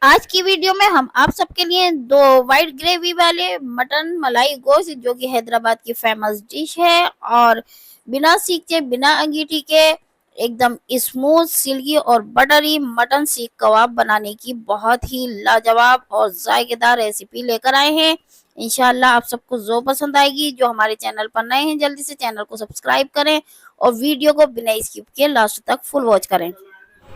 आज की वीडियो में हम आप सबके लिए दो वाइट ग्रेवी वाले मटन मलाई गोश्त जो कि हैदराबाद की फेमस डिश है और बिना सीखे बिना अंगीठी के एकदम स्मूथ सिल्की और बटरी मटन सीख कबाब बनाने की बहुत ही लाजवाब और जायकेदार रेसिपी लेकर आए हैं। इंशाल्लाह आप सबको जो पसंद आएगी। जो हमारे चैनल पर नए हैं जल्दी से चैनल को सब्सक्राइब करें और वीडियो को बिना स्किप किए लास्ट तक फुल वॉच करें।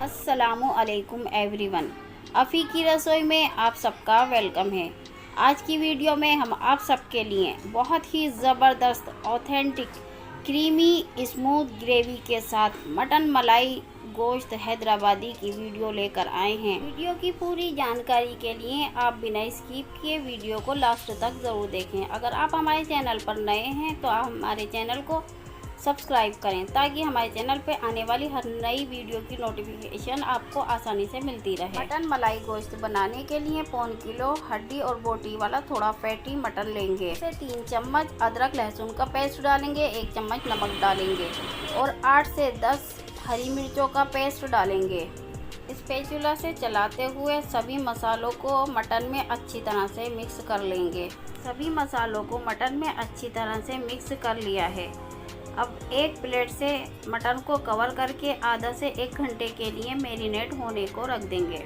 अस्सलामु अलैकुम एवरीवन, अफ़ी की रसोई में आप सबका वेलकम है। आज की वीडियो में हम आप सबके लिए बहुत ही ज़बरदस्त ऑथेंटिक क्रीमी स्मूथ ग्रेवी के साथ मटन मलाई गोश्त हैदराबादी की वीडियो लेकर आए हैं। वीडियो की पूरी जानकारी के लिए आप बिना स्किप किए वीडियो को लास्ट तक ज़रूर देखें। अगर आप हमारे चैनल पर नए हैं तो आप हमारे चैनल को सब्सक्राइब करें ताकि हमारे चैनल पे आने वाली हर नई वीडियो की नोटिफिकेशन आपको आसानी से मिलती रहे। मटन मलाई गोश्त बनाने के लिए 1.25 किलो हड्डी और बोटी वाला थोड़ा फैटी मटन लेंगे। इसे 3 चम्मच अदरक लहसुन का पेस्ट डालेंगे, 1 चम्मच नमक डालेंगे और 8 से 10 हरी मिर्चों का पेस्ट डालेंगे। स्पैचुला से चलाते हुए सभी मसालों को मटन में अच्छी तरह से मिक्स कर लेंगे। सभी मसालों को मटन में अच्छी तरह से मिक्स कर लिया है। अब एक प्लेट से मटन को कवर करके आधा से 1 घंटे के लिए मैरिनेट होने को रख देंगे।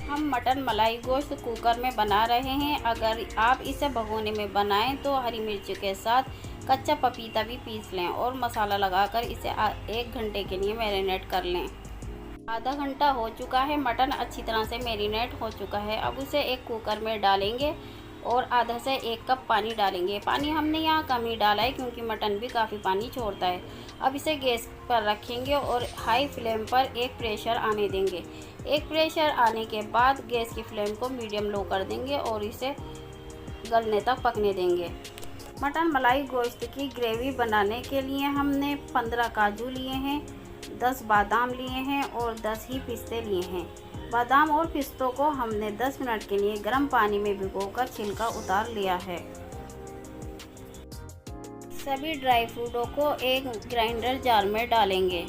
हम मटन मलाई गोश्त कुकर में बना रहे हैं। अगर आप इसे भगोने में बनाएं तो हरी मिर्च के साथ कच्चा पपीता भी पीस लें और मसाला लगाकर इसे 1 घंटे के लिए मैरिनेट कर लें। आधा घंटा हो चुका है, मटन अच्छी तरह से मैरिनेट हो चुका है। अब उसे एक कुकर में डालेंगे और आधा से 1 कप पानी डालेंगे। पानी हमने यहाँ कम ही डाला है क्योंकि मटन भी काफ़ी पानी छोड़ता है। अब इसे गैस पर रखेंगे और हाई फ्लेम पर एक प्रेशर आने देंगे। एक प्रेशर आने के बाद गैस की फ्लेम को मीडियम लो कर देंगे और इसे गलने तक पकने देंगे। मटन मलाई गोश्त की ग्रेवी बनाने के लिए हमने 15 काजू लिए हैं, 10 बादाम लिए हैं और 10 ही पिस्ते लिए हैं। बादाम और पिस्तों को हमने 10 मिनट के लिए गर्म पानी में भिगोकर छिलका उतार लिया है। सभी ड्राई फ्रूटों को एक ग्राइंडर जार में डालेंगे।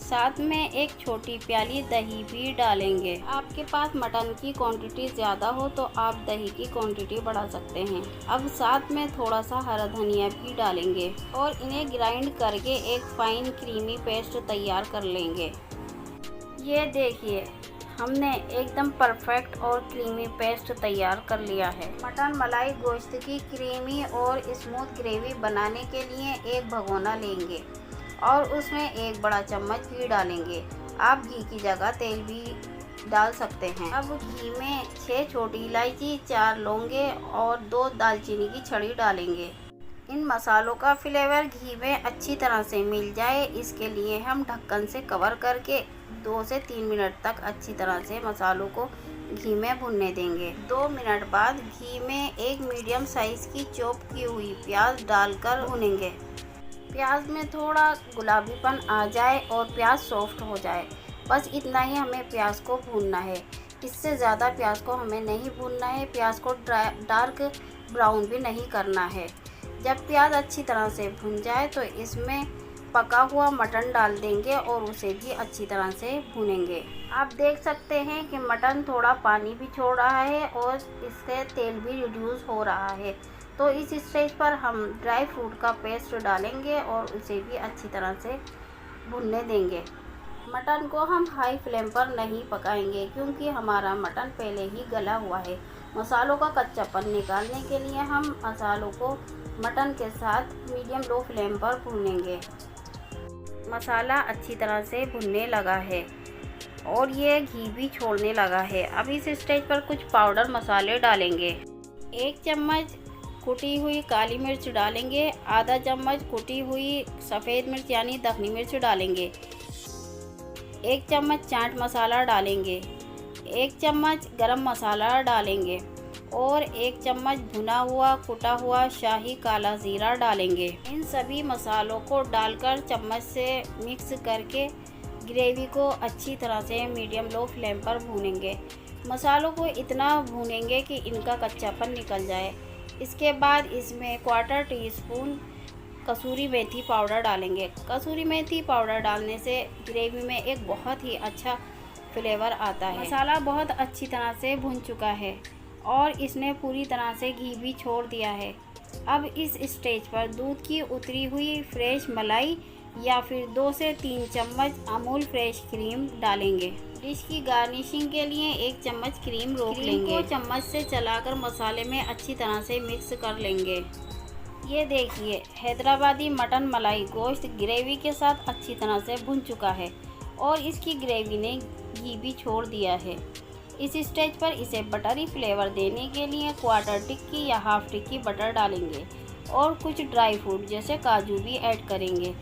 साथ में एक छोटी प्याली दही भी डालेंगे। आपके पास मटन की क्वांटिटी ज़्यादा हो तो आप दही की क्वांटिटी बढ़ा सकते हैं। अब साथ में थोड़ा सा हरा धनिया भी डालेंगे और इन्हें ग्राइंड करके एक फाइन क्रीमी पेस्ट तैयार कर लेंगे। ये देखिए, हमने एकदम परफेक्ट और क्रीमी पेस्ट तैयार कर लिया है। मटन मलाई गोश्त की क्रीमी और स्मूथ ग्रेवी बनाने के लिए एक भगोना लेंगे और उसमें 1 बड़ा चम्मच घी डालेंगे। आप घी की जगह तेल भी डाल सकते हैं। अब घी में 6 छोटी इलायची, 4 लौंगे और 2 दालचीनी की छड़ी डालेंगे। इन मसालों का फ्लेवर घी में अच्छी तरह से मिल जाए, इसके लिए हम ढक्कन से कवर करके 2 से 3 मिनट तक अच्छी तरह से मसालों को घी में भुनने देंगे। 2 मिनट बाद घी में एक मीडियम साइज़ की चॉप की हुई प्याज डालकर भुनेंगे। प्याज में थोड़ा गुलाबीपन आ जाए और प्याज सॉफ्ट हो जाए, बस इतना ही हमें प्याज को भूनना है। इससे ज़्यादा प्याज को हमें नहीं भूनना है। प्याज को डार्क ब्राउन भी नहीं करना है। जब प्याज अच्छी तरह से भुन जाए तो इसमें पका हुआ मटन डाल देंगे और उसे भी अच्छी तरह से भुनेंगे। आप देख सकते हैं कि मटन थोड़ा पानी भी छोड़ रहा है और इससे तेल भी रिड्यूस हो रहा है। तो इस स्टेज पर हम ड्राई फ्रूट का पेस्ट डालेंगे और उसे भी अच्छी तरह से भुनने देंगे। मटन को हम हाई फ्लेम पर नहीं पकाएंगे क्योंकि हमारा मटन पहले ही गला हुआ है। मसालों का कच्चापन निकालने के लिए हम मसालों को मटन के साथ मीडियम लो फ्लेम पर भूनेंगे। मसाला अच्छी तरह से भुनने लगा है और ये घी भी छोड़ने लगा है। अब इस स्टेज पर कुछ पाउडर मसाले डालेंगे। 1 चम्मच कुटी हुई काली मिर्च डालेंगे, आधा चम्मच कुटी हुई सफ़ेद मिर्च यानी दखनी मिर्च डालेंगे, 1 चम्मच चाट मसाला डालेंगे, 1 चम्मच गरम मसाला डालेंगे और 1 चम्मच भुना हुआ कुटा हुआ शाही काला ज़ीरा डालेंगे। इन सभी मसालों को डालकर चम्मच से मिक्स करके ग्रेवी को अच्छी तरह से मीडियम लो फ्लेम पर भूनेंगे। मसालों को इतना भूनेंगे कि इनका कच्चापन निकल जाए। इसके बाद इसमें 1/4 टीस्पून कसूरी मेथी पाउडर डालेंगे। कसूरी मेथी पाउडर डालने से ग्रेवी में एक बहुत ही अच्छा फ्लेवर आता है। मसाला बहुत अच्छी तरह से भुन चुका है और इसने पूरी तरह से घी भी छोड़ दिया है। अब इस स्टेज पर दूध की उतरी हुई फ्रेश मलाई या फिर 2 से 3 चम्मच अमूल फ्रेश क्रीम डालेंगे। डिश की गार्निशिंग के लिए 1 चम्मच क्रीम रोक लेंगे। को चम्मच से चलाकर मसाले में अच्छी तरह से मिक्स कर लेंगे। ये देखिए, हैदराबादी मटन मलाई गोश्त ग्रेवी के साथ अच्छी तरह से भुन चुका है और इसकी ग्रेवी ने घी भी छोड़ दिया है। इस स्टेज पर इसे बटरी फ्लेवर देने के लिए क्वार्टर टिक्की या हाफ टिक्की बटर डालेंगे और कुछ ड्राई फ्रूट जैसे काजू भी ऐड करेंगे।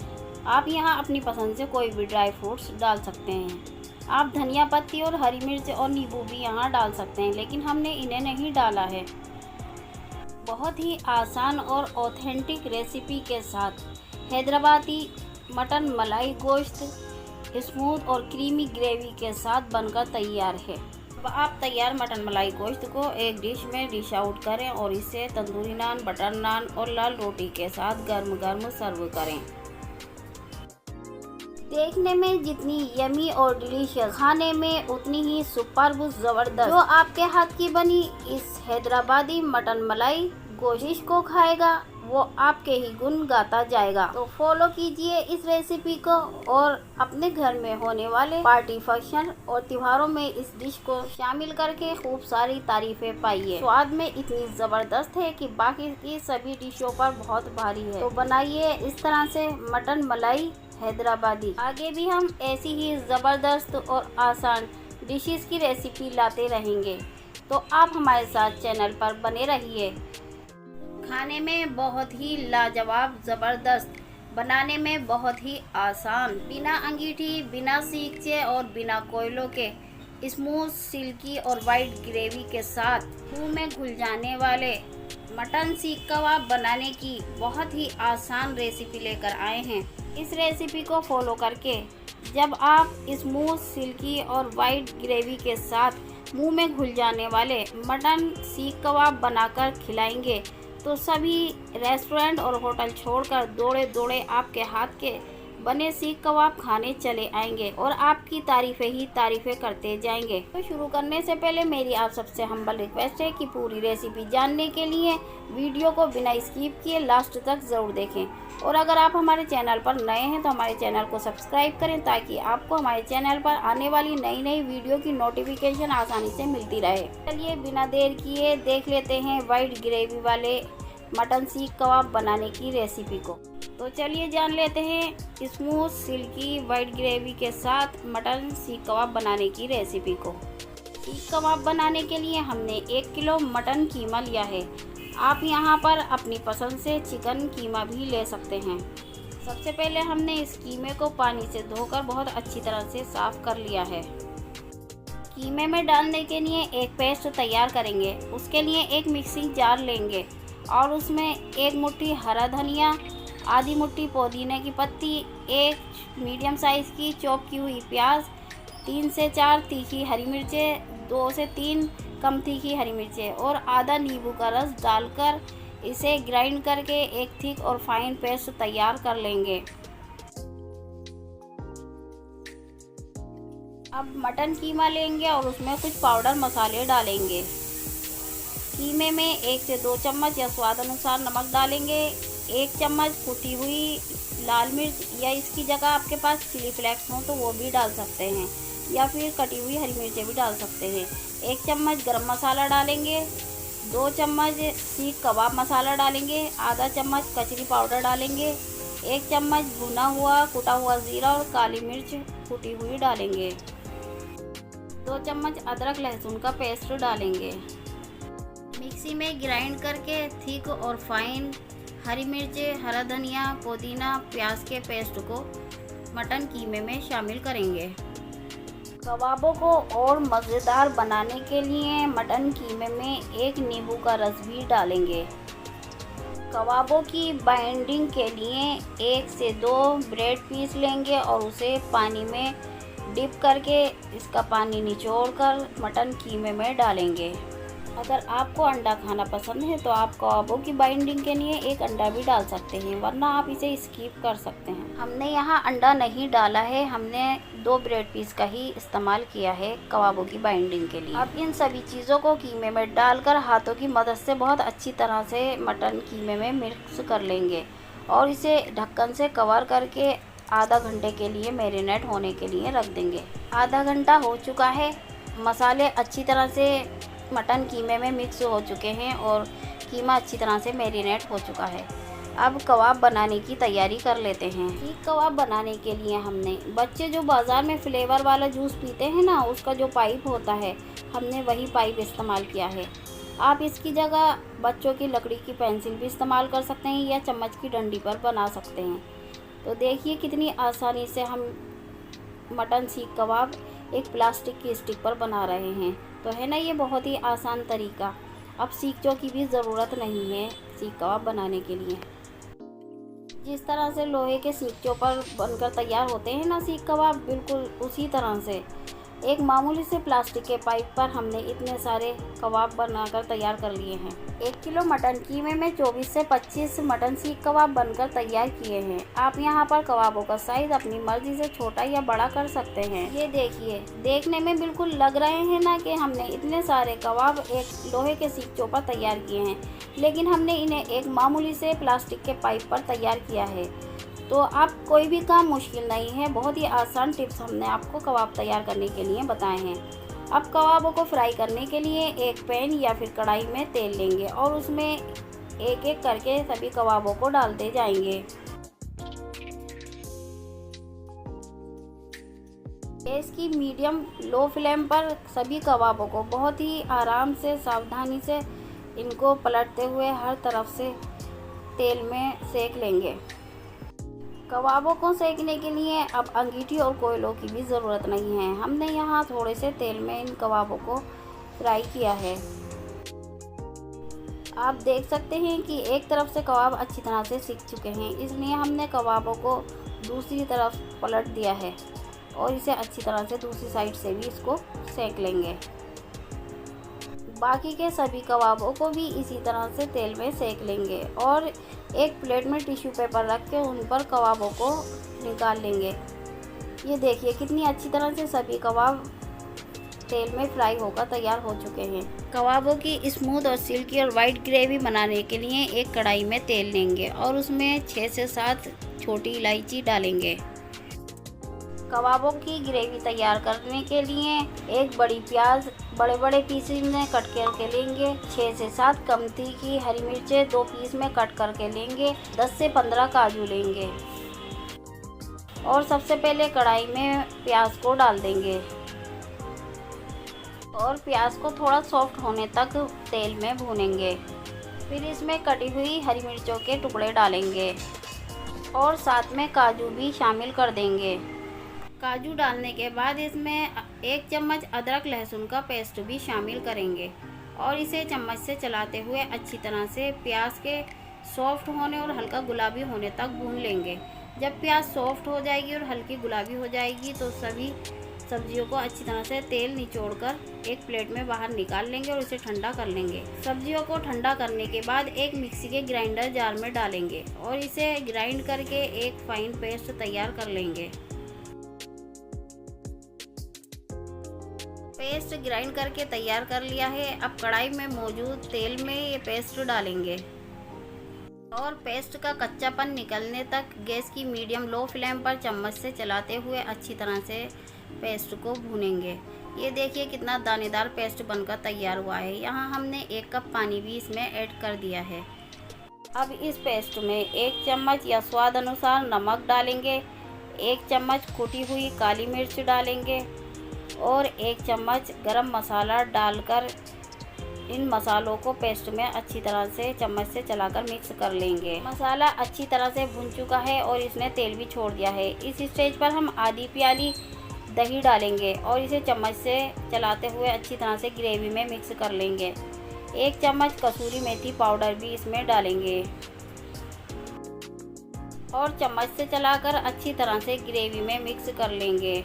आप यहाँ अपनी पसंद से कोई भी ड्राई फ्रूट्स डाल सकते हैं। आप धनिया पत्ती और हरी मिर्च और नींबू भी यहाँ डाल सकते हैं, लेकिन हमने इन्हें नहीं डाला है। बहुत ही आसान और ऑथेंटिक रेसिपी के साथ हैदराबादी मटन मलाई गोश्त स्मूथ और क्रीमी ग्रेवी के साथ बनकर तैयार है। अब आप तैयार मटन मलाई गोश्त को एक डिश में डिश आउट करें और इसे तंदूरी नान, बटर नान और लाल रोटी के साथ गर्म गर्म सर्व करें। देखने में जितनी यमी और डिलीशियस, खाने में उतनी ही सुपर्ब जबरदस्त। जो आपके हाथ की बनी इस हैदराबादी मटन मलाई गोश्त को खाएगा वो आपके ही गुण गाता जाएगा। तो फॉलो कीजिए इस रेसिपी को और अपने घर में होने वाले पार्टी, फंक्शन और त्योहारों में इस डिश को शामिल करके खूब सारी तारीफें पाइए। स्वाद में इतनी जबरदस्त है कि बाकी की सभी डिशों पर बहुत भारी है। तो बनाइए इस तरह से मटन मलाई हैदराबादी। आगे भी हम ऐसी ही ज़बरदस्त और आसान डिशेस की रेसिपी लाते रहेंगे, तो आप हमारे साथ चैनल पर बने रहिए। खाने में बहुत ही लाजवाब, ज़बरदस्त, बनाने में बहुत ही आसान, बिना अंगीठी, बिना सीखचे और बिना कोयलों के स्मूथ, सिल्की और वाइट ग्रेवी के साथ मुंह में घुल जाने वाले मटन सीख कबाब बनाने की बहुत ही आसान रेसिपी लेकर आए हैं। इस रेसिपी को फॉलो करके जब आप स्मूथ, सिल्की और वाइट ग्रेवी के साथ मुंह में घुल जाने वाले मटन सीख कबाब बनाकर खिलाएंगे तो सभी रेस्टोरेंट और होटल छोड़कर दौड़े दौड़े आपके हाथ के बने सीख कबाब खाने चले आएंगे और आपकी तारीफ़ें ही तारीफ़ें करते जाएंगे। तो शुरू करने से पहले मेरी आप सबसे हम्बल रिक्वेस्ट है कि पूरी रेसिपी जानने के लिए वीडियो को बिना स्किप किए लास्ट तक ज़रूर देखें और अगर आप हमारे चैनल पर नए हैं तो हमारे चैनल को सब्सक्राइब करें ताकि आपको हमारे चैनल पर आने वाली नई नई वीडियो की नोटिफिकेशन आसानी से मिलती रहे। चलिए बिना देर किए देख लेते हैं वाइट ग्रेवी वाले मटन सीख कबाब बनाने की रेसिपी को। तो चलिए जान लेते हैं स्मूथ, सिल्की, वाइट ग्रेवी के साथ मटन सीख कबाब बनाने की रेसिपी को। सीख कबाब बनाने के लिए हमने 1 किलो मटन कीमा लिया है। आप यहाँ पर अपनी पसंद से चिकन कीमा भी ले सकते हैं। सबसे पहले हमने इस कीमे को पानी से धोकर बहुत अच्छी तरह से साफ़ कर लिया है। कीमे में डालने के लिए एक पेस्ट तैयार करेंगे। उसके लिए एक मिक्सिंग जार लेंगे और उसमें 1 मुट्ठी हरा धनिया, आधी मुट्ठी पुदीने की पत्ती, 1 मीडियम साइज़ की चॉप की हुई प्याज, 3 से 4 तीखी हरी मिर्चें, 2 से 3 कम तीखी हरी मिर्चें और आधा नींबू का रस डालकर इसे ग्राइंड करके एक थिक और फाइन पेस्ट तैयार कर लेंगे। अब मटन कीमा लेंगे और उसमें कुछ पाउडर मसाले डालेंगे। कीमे में 1 से 2 चम्मच या स्वाद अनुसार नमक डालेंगे। 1 चम्मच कुटी हुई लाल मिर्च या इसकी जगह आपके पास चिली फ्लेक्स हो तो वो भी डाल सकते हैं या फिर कटी हुई हरी मिर्चें भी डाल सकते हैं। 1 चम्मच गरम मसाला डालेंगे। 2 चम्मच सीख कबाब मसाला डालेंगे। आधा चम्मच कचरी पाउडर डालेंगे। 1 चम्मच भुना हुआ कुटा हुआ ज़ीरा और काली मिर्च कुटी हुई डालेंगे। 2 चम्मच अदरक लहसुन का पेस्ट डालेंगे। मिक्सी में ग्राइंड करके थिक और फाइन हरी मिर्चें, हरा धनिया, पुदीना, प्याज के पेस्ट को मटन कीमे में शामिल करेंगे। कबाबों को और मज़ेदार बनाने के लिए मटन कीमे में 1 नींबू का रस भी डालेंगे। कबाबों की बाइंडिंग के लिए 1 से 2 ब्रेड पीस लेंगे और उसे पानी में डिप करके इसका पानी निचोड़कर मटन कीमे में डालेंगे। अगर आपको अंडा खाना पसंद है तो आप कबाबों की बाइंडिंग के लिए एक अंडा भी डाल सकते हैं, वरना आप इसे स्किप कर सकते हैं। हमने यहाँ अंडा नहीं डाला है, हमने 2 ब्रेड पीस का ही इस्तेमाल किया है कबाबों की बाइंडिंग के लिए। अब इन सभी चीज़ों को कीमे में डालकर हाथों की मदद से बहुत अच्छी तरह से मटन कीमे में मिक्स कर लेंगे और इसे ढक्कन से कवर करके आधा घंटे के लिए मैरिनेट होने के लिए रख देंगे। आधा घंटा हो चुका है, मसाले अच्छी तरह से मटन कीमे में मिक्स हो चुके हैं और कीमा अच्छी तरह से मैरिनेट हो चुका है। अब कबाब बनाने की तैयारी कर लेते हैं। सीख कबाब बनाने के लिए हमने बच्चे जो बाज़ार में फ्लेवर वाला जूस पीते हैं ना, उसका जो पाइप होता है, हमने वही पाइप इस्तेमाल किया है। आप इसकी जगह बच्चों की लकड़ी की पेंसिल भी इस्तेमाल कर सकते हैं या चम्मच की डंडी पर बना सकते हैं। तो देखिए कितनी आसानी से हम मटन सीख कबाब एक प्लास्टिक की स्टिक पर बना रहे हैं। तो है ना ये बहुत ही आसान तरीका। अब सीखचों की भी ज़रूरत नहीं है सीख कबाब बनाने के लिए। जिस तरह से लोहे के सीखचों पर बनकर तैयार होते हैं ना सीख कबाब, बिल्कुल उसी तरह से एक मामूली से प्लास्टिक के पाइप पर हमने इतने सारे कबाब बनाकर तैयार कर लिए हैं। 1 किलो मटन कीमे में 24 से 25 मटन सीख कबाब बनकर तैयार किए हैं। आप यहां पर कबाबों का साइज़ अपनी मर्जी से छोटा या बड़ा कर सकते हैं। ये देखिए, देखने में बिल्कुल लग रहे हैं ना कि हमने इतने सारे कबाब एक लोहे के सीखचों पर तैयार किए हैं, लेकिन हमने इन्हें एक मामूली से प्लास्टिक के पाइप पर तैयार किया है। तो आप कोई भी काम मुश्किल नहीं है, बहुत ही आसान टिप्स हमने आपको कबाब तैयार करने के लिए बताए हैं। अब कबाबों को फ्राई करने के लिए एक पैन या फिर कढ़ाई में तेल लेंगे और उसमें एक एक करके सभी कबाबों को डालते जाएंगे। गैस की मीडियम लो फ्लेम पर सभी कबाबों को बहुत ही आराम से सावधानी से इनको पलटते हुए हर तरफ से तेल में सेक लेंगे। कबाबों को सेकने के लिए अब अंगीठी और कोयलों की भी ज़रूरत नहीं है। हमने यहाँ थोड़े से तेल में इन कबाबों को फ्राई किया है। आप देख सकते हैं कि एक तरफ से कबाब अच्छी तरह से सिक चुके हैं, इसलिए हमने कबाबों को दूसरी तरफ पलट दिया है और इसे अच्छी तरह से दूसरी साइड से भी इसको सेक लेंगे। बाकी के सभी कबाबों को भी इसी तरह से तेल में सेक लेंगे और एक प्लेट में टिश्यू पेपर रख के उन पर कबाबों को निकाल लेंगे। ये देखिए कितनी अच्छी तरह से सभी कबाब तेल में फ्राई होकर तैयार हो चुके हैं। कबाबों की स्मूथ और सिल्की और वाइट ग्रेवी बनाने के लिए एक कढ़ाई में तेल लेंगे और उसमें 6 से 7 छोटी इलायची डालेंगे। कबाबों की ग्रेवी तैयार करने के लिए एक बड़ी प्याज बड़े बड़े पीसेस में कट करके लेंगे। 6 से 7 कमती की हरी मिर्चें 2 पीस में कट करके लेंगे। 10 से 15 काजू लेंगे और सबसे पहले कढ़ाई में प्याज को डाल देंगे और प्याज को थोड़ा सॉफ्ट होने तक तेल में भूनेंगे। फिर इसमें कटी हुई हरी मिर्चों के टुकड़े डालेंगे और साथ में काजू भी शामिल कर देंगे। काजू डालने के बाद इसमें 1 चम्मच अदरक लहसुन का पेस्ट भी शामिल करेंगे और इसे चम्मच से चलाते हुए अच्छी तरह से प्याज के सॉफ्ट होने और हल्का गुलाबी होने तक भून लेंगे। जब प्याज सॉफ्ट हो जाएगी और हल्की गुलाबी हो जाएगी तो सभी सब्जियों को अच्छी तरह से तेल निचोड़कर एक प्लेट में बाहर निकाल लेंगे और इसे ठंडा कर लेंगे। सब्जियों को ठंडा करने के बाद एक मिक्सी के ग्राइंडर जार में डालेंगे और इसे ग्राइंड करके एक फाइन पेस्ट तैयार कर लेंगे। पेस्ट ग्राइंड करके तैयार कर लिया है। अब कढ़ाई में मौजूद तेल में ये पेस्ट डालेंगे और पेस्ट का कच्चापन निकलने तक गैस की मीडियम लो फ्लेम पर चम्मच से चलाते हुए अच्छी तरह से पेस्ट को भूनेंगे। ये देखिए कितना दानेदार पेस्ट बनकर तैयार हुआ है। यहाँ हमने 1 कप पानी भी इसमें ऐड कर दिया है। अब इस पेस्ट में 1 चम्मच या स्वाद अनुसार नमक डालेंगे, 1 चम्मच कुटी हुई काली मिर्च डालेंगे और 1 चम्मच गरम मसाला डालकर इन मसालों को पेस्ट में अच्छी तरह से चम्मच से चलाकर मिक्स कर लेंगे। मसाला अच्छी तरह से भुन चुका है और इसने तेल भी छोड़ दिया है। इस स्टेज पर हम आधी प्याली दही डालेंगे और इसे चम्मच से चलाते हुए अच्छी तरह से ग्रेवी में मिक्स कर लेंगे। 1 चम्मच कसूरी मेथी पाउडर भी इसमें डालेंगे और चम्मच से चलाकर अच्छी तरह से ग्रेवी में मिक्स कर लेंगे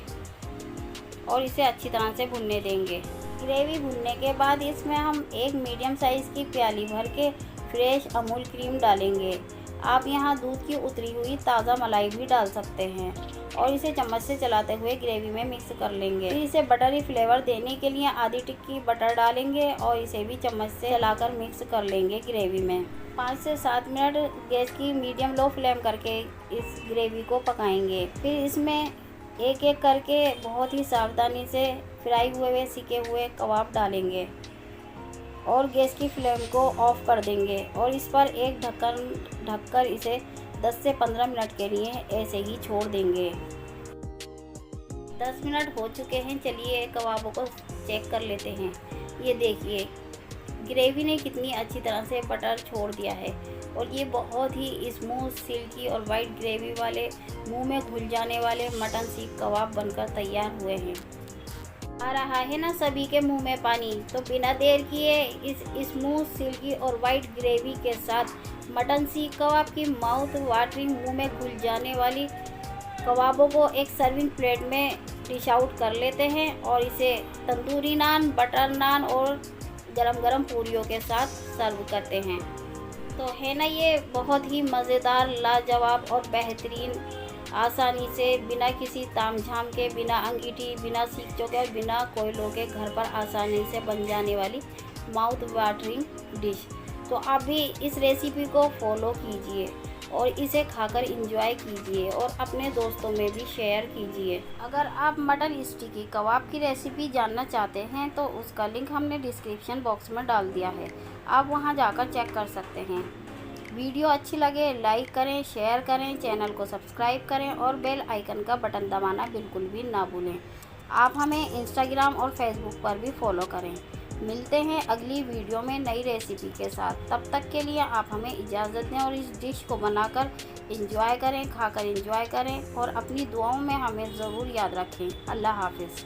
और इसे अच्छी तरह से भुनने देंगे। ग्रेवी भुनने के बाद इसमें हम एक मीडियम साइज़ की प्याली भर के फ्रेश अमूल क्रीम डालेंगे। आप यहाँ दूध की उतरी हुई ताज़ा मलाई भी डाल सकते हैं और इसे चम्मच से चलाते हुए ग्रेवी में मिक्स कर लेंगे। फिर इसे बटरी फ्लेवर देने के लिए आधी टिक्की बटर डालेंगे और इसे भी चम्मच से चलाकर मिक्स कर लेंगे ग्रेवी में। 5 से 7 मिनट गैस की मीडियम लो फ्लेम करके इस ग्रेवी को पकाएंगे। फिर इसमें एक एक करके बहुत ही सावधानी से फ्राई हुए सिके हुए कबाब डालेंगे और गैस की फ्लेम को ऑफ कर देंगे और इस पर एक ढक्कन ढककर इसे 10 से 15 मिनट के लिए ऐसे ही छोड़ देंगे। 10 मिनट हो चुके हैं, चलिए कबाबों को चेक कर लेते हैं। ये देखिए ग्रेवी ने कितनी अच्छी तरह से बटर छोड़ दिया है और ये बहुत ही स्मूथ, सिल्की और वाइट ग्रेवी वाले मुंह में घुल जाने वाले मटन सीख कबाब बनकर तैयार हुए हैं। आ रहा है ना सभी के मुंह में पानी, तो बिना देर किए इस स्मूथ, सिल्की और वाइट ग्रेवी के साथ मटन सीख कबाब की माउथ वाटरिंग, मुंह में घुल जाने वाली कबाबों को एक सर्विंग प्लेट में डिश आउट कर लेते हैं और इसे तंदूरी नान, बटर नान और गरम गरम पूरियों के साथ सर्व करते हैं। तो है ना ये बहुत ही मज़ेदार, लाजवाब और बेहतरीन, आसानी से बिना किसी तामझाम के, बिना अंगीठी, बिना सीखचों के और बिना कोयलों के घर पर आसानी से बन जाने वाली माउथ वाटरिंग डिश। तो आप भी इस रेसिपी को फॉलो कीजिए और इसे खाकर एंजॉय कीजिए और अपने दोस्तों में भी शेयर कीजिए। अगर आप मटन स्टिकी कबाब की रेसिपी जानना चाहते हैं तो उसका लिंक हमने डिस्क्रिप्शन बॉक्स में डाल दिया है, आप वहां जाकर चेक कर सकते हैं। वीडियो अच्छी लगे लाइक करें, शेयर करें, चैनल को सब्सक्राइब करें और बेल आइकन का बटन दबाना बिल्कुल भी ना भूलें। आप हमें इंस्टाग्राम और फेसबुक पर भी फॉलो करें। मिलते हैं अगली वीडियो में नई रेसिपी के साथ। तब तक के लिए आप हमें इजाज़त दें और इस डिश को बनाकर एंजॉय करें, खाकर एंजॉय करें और अपनी दुआओं में हमें ज़रूर याद रखें। अल्लाह हाफ़िज़।